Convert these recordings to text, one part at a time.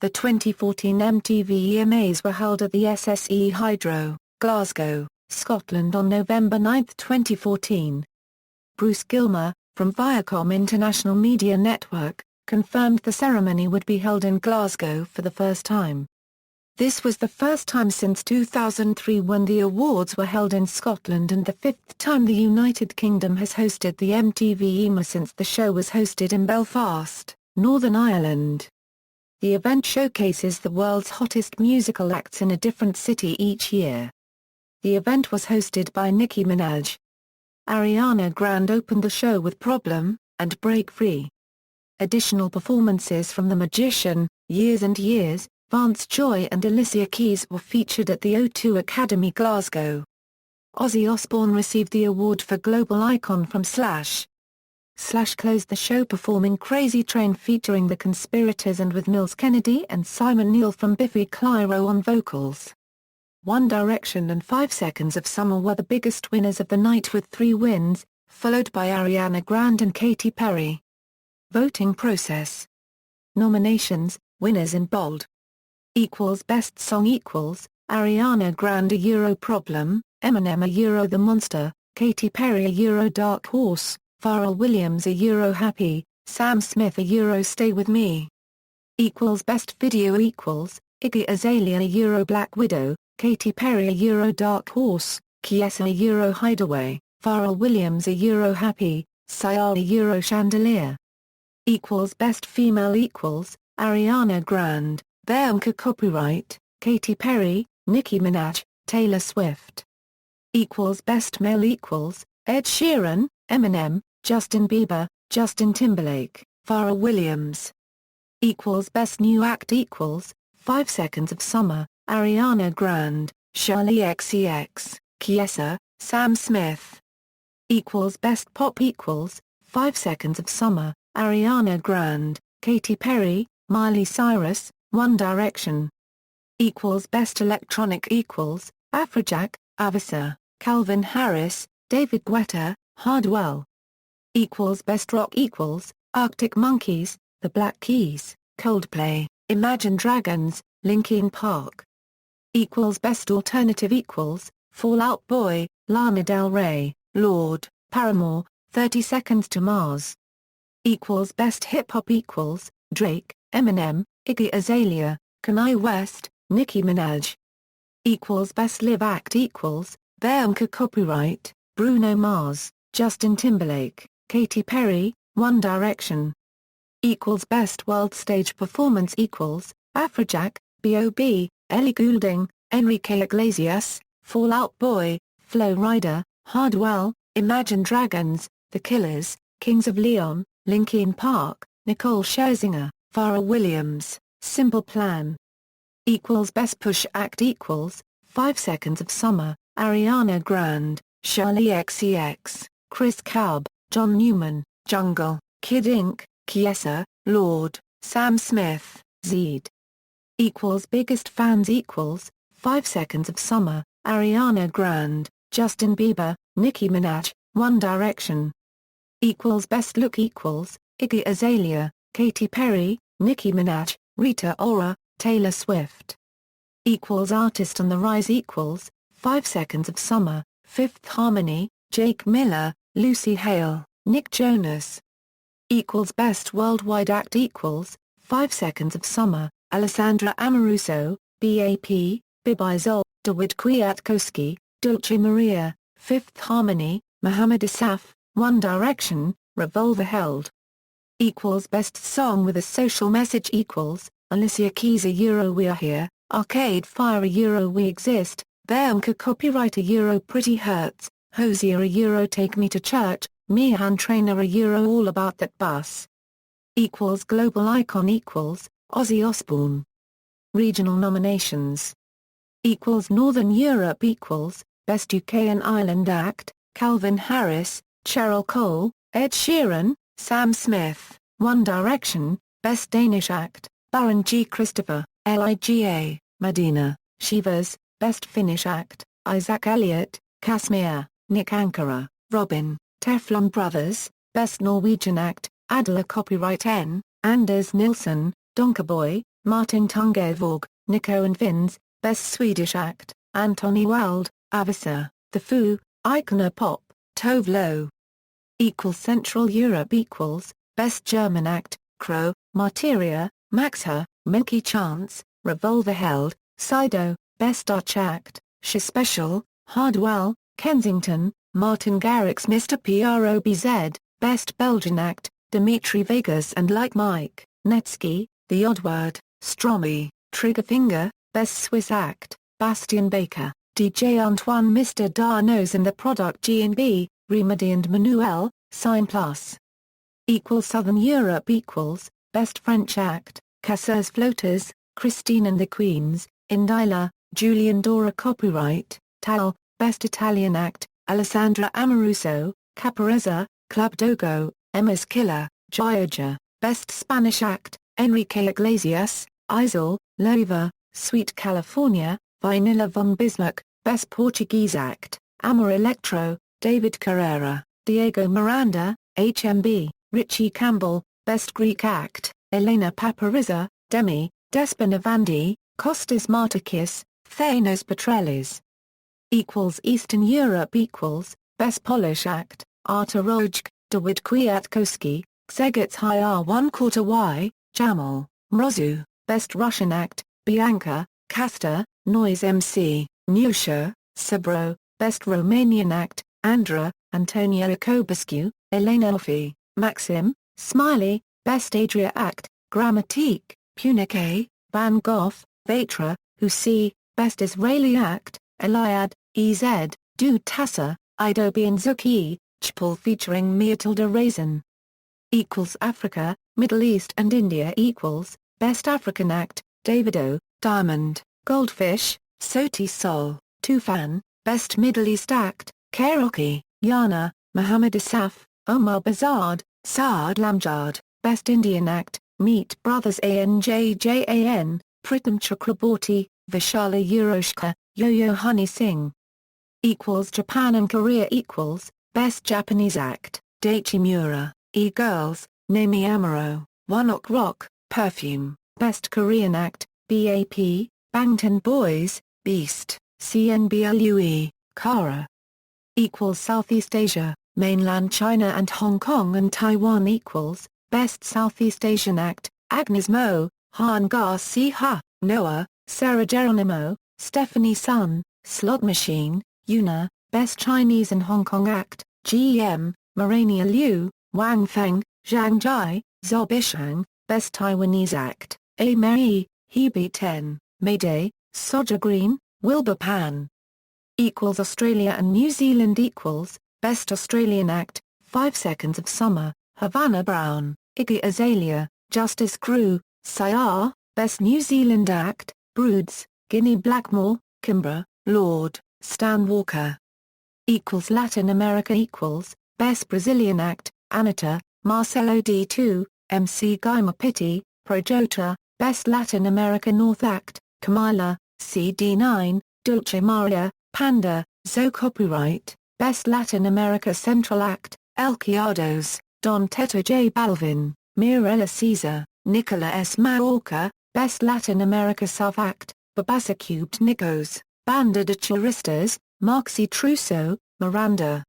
The 2014 MTV EMAs were held at the SSE Hydro, Glasgow, Scotland on November 9, 2014. Bruce Gilmer, from Viacom International Media Network, confirmed the ceremony would be held in Glasgow for the first time. This was the first time since 2003 when the awards were held in Scotland and the fifth time the United Kingdom has hosted the MTV EMA since the show was hosted in Belfast, Northern Ireland. The event showcases the world's hottest musical acts in a different city each year. The event was hosted by Nicki Minaj. Ariana Grande opened the show with Problem and Break Free. Additional performances from The Magician, Years and Years, Vance Joy and Alicia Keys were featured at the O2 Academy Glasgow. Ozzy Osbourne received the award for Global Icon from Slash. Slash closed the show performing Crazy Train featuring The Conspirators and with Mills Kennedy and Simon Neil from Biffy Clyro on vocals. One Direction and 5 Seconds of Summer were the biggest winners of the night with 3 wins, followed by Ariana Grande and Katy Perry. Voting process. Nominations, winners in bold. Best Song Ariana Grande Problem, Eminem The Monster, Katy Perry Dark Horse, Pharrell Williams Happy, Sam Smith Stay With Me. Best Video Iggy Azalea Black Widow, Katy Perry Dark Horse, Kiesa Hideaway, Pharrell Williams Happy, Sia Chandelier. Best Female Ariana Grande, Beyoncé Copyright, Katy Perry, Nicki Minaj, Taylor Swift. Best Male Ed Sheeran, Eminem, Justin Bieber, Justin Timberlake, Pharrell Williams. Best New Act 5 Seconds of Summer, Ariana Grande, Charli XCX, Kiesa, Sam Smith. Best Pop 5 Seconds of Summer, Ariana Grande, Katy Perry, Miley Cyrus, One Direction. Best Electronic Afrojack, Avicii, Calvin Harris, David Guetta, Hardwell. Best Rock Arctic Monkeys, The Black Keys, Coldplay, Imagine Dragons, Linkin Park. Best Alternative Fall Out Boy, Lana Del Rey, Lorde, Paramore, 30 Seconds to Mars. Best Hip Hop Drake, Eminem, Iggy Azalea, Kanye West, Nicki Minaj. Best Live Act Beyoncé Copyright, Bruno Mars, Justin Timberlake, Katy Perry, One Direction. Best World Stage Performance Afrojack, B.O.B., Ellie Goulding, Enrique Iglesias, Fall Out Boy, Flo Rida, Hardwell, Imagine Dragons, The Killers, Kings of Leon, Linkin Park, Nicole Scherzinger, Pharrell Williams, Simple Plan. Best Push Act 5 Seconds of Summer, Ariana Grande, Charli XCX, Chris Cab, John Newman, Jungle, Kid Ink, Kiesa, Lorde, Sam Smith, Zed. Biggest Fans 5 Seconds of Summer, Ariana Grande, Justin Bieber, Nicki Minaj, One Direction. Best Look Iggy Azalea, Katy Perry, Nicki Minaj, Rita Ora, Taylor Swift. Artist on the Rise 5 Seconds of Summer, Fifth Harmony, Jake Miller, Lucy Hale, Nick Jonas. Best Worldwide Act 5 Seconds of Summer, Alessandra Amoruso, BAP, Bibi Zol, Dawid Kwiatkowski, Dulce Maria, Fifth Harmony, Mohammed Asaf, One Direction, Revolver Held. Best Song with a Social Message Alicia Keys We Are Here, Arcade Fire We Exist, Beyoncé Copyright Pretty Hurts, Hozier Take Me to Church, Meghan Trainor All About That Bus. Global Icon Ozzy Osbourne. Regional nominations. Northern Europe Best UK and Ireland Act, Calvin Harris, Cheryl Cole, Ed Sheeran, Sam Smith, One Direction. Best Danish Act, Baron G. Christopher, Liga, Medina, Shivers. Best Finnish Act, Isaac Elliott, Casimir, Nick Ankara, Robin, Teflon Brothers. Best Norwegian Act, Adela Copyright N, Anders Nilsson, Donkeyboy, Martin Tungevorg, Nico and Vinz, Best Swedish Act, Antoni Wald, Avicii, The Foo, Iconopop, Tove Lo. Central Europe Best German Act, Crow, Martyria, Maxher, Milky Chance, Revolverheld, Sido, Best Dutch Act, She Special, Hardwell, Kensington, Martin Garrix Mr. Probz, Best Belgian Act, Dimitri Vegas and Like Mike, Netsky, The Odd Word, Stromae, Triggerfinger, Best Swiss Act, Bastian Baker, DJ Antoine Mr. Darnos and the Product G&B, Remedy and Manuel, Sign Plus. Southern Europe Best French Act, Casseurs Floaters, Christine and the Queens, Indila, Julian Dora Copyright, Tal, Best Italian Act, Alessandra Amoruso, Caparezza, Club Dogo, Emma's Killer, Gioia, Best Spanish Act, Enrique Iglesias, Isel, Lova, Sweet California, Vanilla von Bismarck, Best Portuguese Act, Amor Electro, David Carrera, Diego Miranda, HMB, Richie Campbell, Best Greek Act, Elena Paparizza, Demi, Despina Vandi, Kostas Martakis, Thanos Petrellis. Eastern Europe Best Polish Act, Artur Rojk, Dawid Kwiatkowski, Grzegorz Hyar 1/4 Y, Jamal, Mrozu, Best Russian Act, Bianca, Castor, Noise MC, Nusha, Sabro, Best Romanian Act, Andra, Antonia Iacobescu, Elena Offi, Maxim, Smiley, Best Adria Act, Grammatique, Punic, Van Gogh, Vatra, Husi, Best Israeli Act, Eliad, EZ, Du Tassa, Idobi and Zuki, Chpal featuring Matilda Raisin. Africa, Middle East and India Best African Act, Davido, Diamond, Goldfish, Soti Sol, Tufan, Best Middle East Act, Karaoke, Yana, Mohammed Asaf, Omar Bazard, Saad Lamjad, Best Indian Act, Meet Brothers ANJJAN, Pritam Chakraborty, Vishala Yuroshka, Yo-Yo Honey Singh. Japan and Korea Best Japanese Act, Daichi Mura, E-Girls, Nami Amuro, One Ok Rock, Perfume, Best Korean Act, BAP, Bangtan Boys, Beast, CNBLUE, Kara. Southeast Asia, Mainland China and Hong Kong and Taiwan Best Southeast Asian Act, Agnes Mo, Han Garcia, Noah, Sarah Geronimo, Stephanie Sun, Slot Machine, Yuna, Best Chinese and Hong Kong Act, GM, Morania Liu, Wang Feng, Zhang Jai, Zhou Bishang, Best Taiwanese Act, A Mei, Hebe 10, Mayday, Soja Green, Wilbur Pan. Australia and New Zealand Best Australian Act, 5 Seconds of Summer, Havana Brown, Iggy Azalea, Justice Crew, Syar, Best New Zealand Act, Broods, Guinea Blackmore, Kimbra, Lord, Stan Walker. Latin America Best Brazilian Act, Anitta, Marcelo D2, MC Guy Mapiti, Projota, Best Latin America North Act, Camila, CD9, Dulce Maria, Panda, Zoe Copyright, Best Latin America Central Act, El Quiados, Don Teto J Balvin, Mirella Caesar, Nicola S. Maorca, Best Latin America South Act, Babasa Cubed Nikos, Banda de Choristas, Marxi Trusso, Miranda.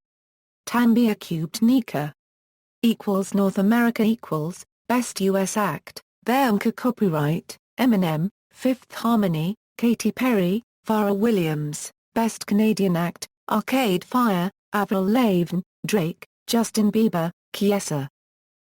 Tambia Cubed Nika. North America Best U.S. Act, Theumka Copyright, Eminem, Fifth Harmony, Katy Perry, Pharrell Williams, Best Canadian Act, Arcade Fire, Avril Lavigne, Drake, Justin Bieber, Chiesa.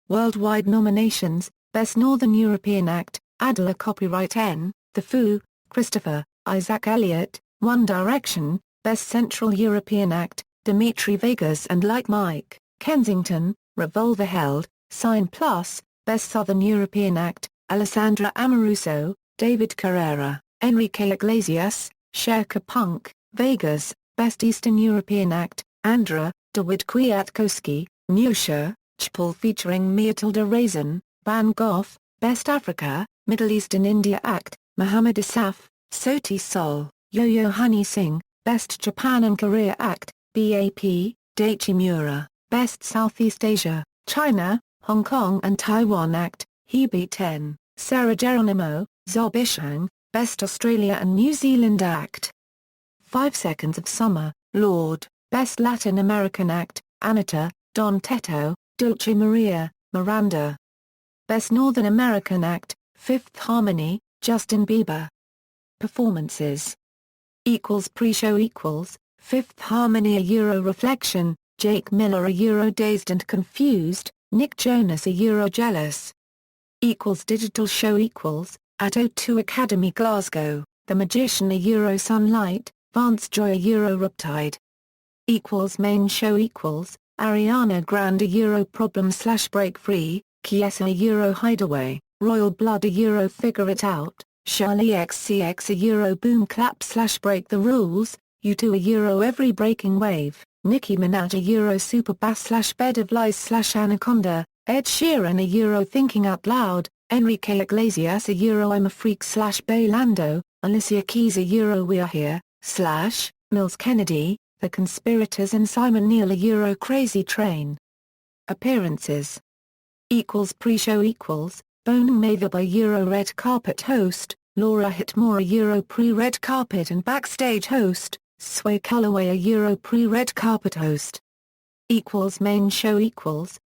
Worldwide nominations, Best Northern European Act, Adela Copyright N, The Foo, Christopher, Isaac Elliott, One Direction, Best Central European Act, Dimitri Vegas and Like Mike, Kensington, Revolverheld, Sign Plus, Best Southern European Act, Alessandra Amoruso, David Carrera, Enrique Iglesias, Sherka Punk, Vegas, Best Eastern European Act, Andra, Dawid Kwiatkowski, Nusha, Chpal featuring Matilda Raisin, Van Gogh, Best Africa, Middle East and India Act, Mohammed Asaf, Soti Sol, Yo-Yo Honey Singh, Best Japan and Korea Act, BAP, Daichi Mura, Best Southeast Asia, China, Hong Kong and Taiwan Act, Hebe 10, Sarah Geronimo, Zobishang, Best Australia and New Zealand Act. 5 Seconds of Summer, Lorde, Best Latin American Act, Anita, Don Teto, Dulce Maria, Miranda. Best Northern American Act, Fifth Harmony, Justin Bieber. Performances. Pre-show Fifth Harmony a Euro Reflection, Jake Miller a Euro Dazed and Confused, Nick Jonas a Euro Jealous. Digital show at O2 Academy Glasgow, The Magician a Euro Sunlight, Vance Joy a Euro Riptide. Main show Ariana Grande a Euro Problem / Break Free, Kiesa a Euro Hideaway, Royal Blood a Euro Figure It Out, Charlie XCX a Euro Boom Clap / Break the Rules, U2 a Euro Every Breaking Wave, Nicki Minaj a Euro Super Bass / Bed of Lies / Anaconda, Ed Sheeran a Euro Thinking Out Loud, Enrique Iglesias a Euro I'm a Freak / Bailando, Alicia Keys a Euro We Are Here, / Mills Kennedy, The Conspirators and Simon Neil a Euro Crazy Train. Appearances. Pre-show Bono Mavib a Euro Red Carpet Host, Laura Whitmore a Euro Pre-Red Carpet and Backstage Host, Sway Calloway a Euro Pre-Red Carpet Host. Main show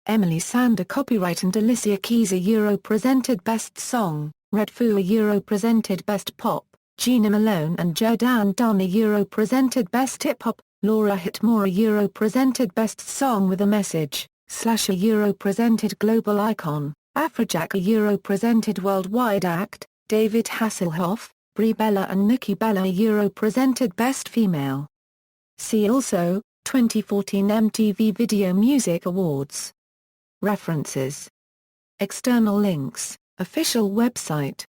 Emily Sandé Copyright and Alicia Keys a Euro Presented Best Song, Red Foo a Euro Presented Best Pop, Gina Malone and Joe Dan a Euro Presented Best Hip Hop, Laura Whitmore a Euro Presented Best Song with a Message, / a Euro Presented Global Icon, Afrojack a Euro Presented Worldwide Act, David Hasselhoff, Brie Bella and Nikki Bella a Euro Presented Best Female. See also, 2014 MTV Video Music Awards. References. External links, official website.